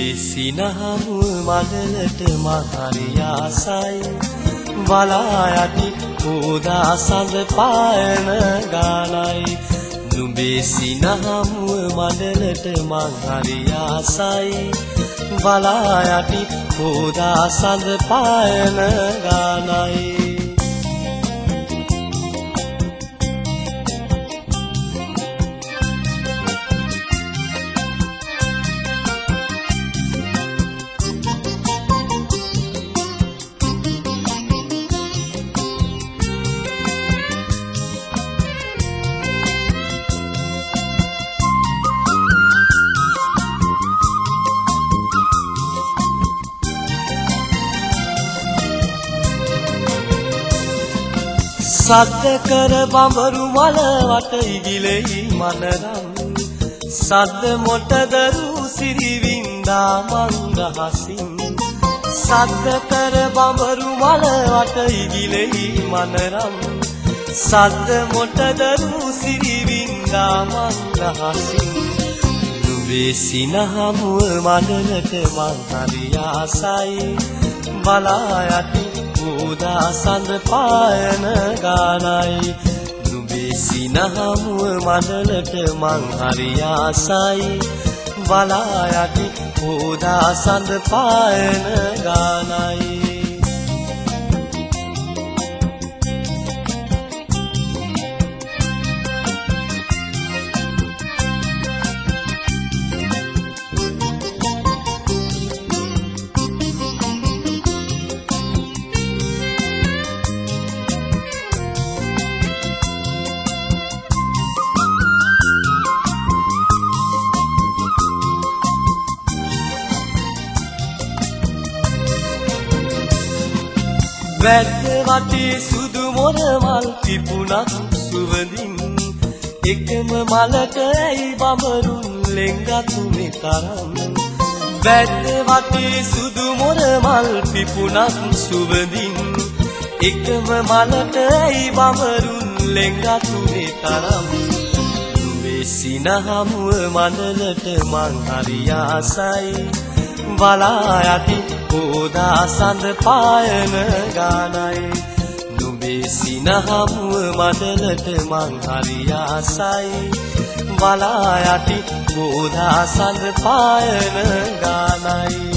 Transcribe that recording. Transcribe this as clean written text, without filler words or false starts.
නුඹේ සිනහමුව මඩලට මහරි ආසයි වලා යටි උදා සඳ පායන ගානයි නුඹේ සිනහමුව මඩලට මහරි ආසයි වලා යටි උදා සඳ පායන ගානයි සද්ද කර බඹරු මල වට ඉගිලෙයි මනරම් සද්ද මොටදරු සිරිවින්දා මංගහසින් සද්ද කර බඹරු මල වට ඉගිලෙයි මනරම් සද්ද මොටදරු සිරිවින්දා මංගහසින් නුඹේ සිනහමුව මඩලට මං හරි ආසයි බලා යටි උදා සඳ පායන ගානයි නුඹේ සිනහමුව මඩලට මං හරි ආසයි බලා යටි උදා සඳ පායන ගානයි වැද්ද වටේ සුදු මොන මල් පිපුණත් සුවඳින් එකම මලට ඇයි බඹරුන් ලෙන්ගතු මෙතරම් වැද්ද වටේ සුදු මොන මල් පිපුණත් සුවඳින් එකම මලට ඇයි බඹරුන් ලෙන්ගතු මෙතරම් නුඹේ සිනහමුව මඩලට මං හරි ආසයි බලා යටි උදා සඳ පායන ගානයි නුඹේ සිනහමුව මඩලට මං හරි ආසයි බලා යටි උදා සඳ පායන ගානයි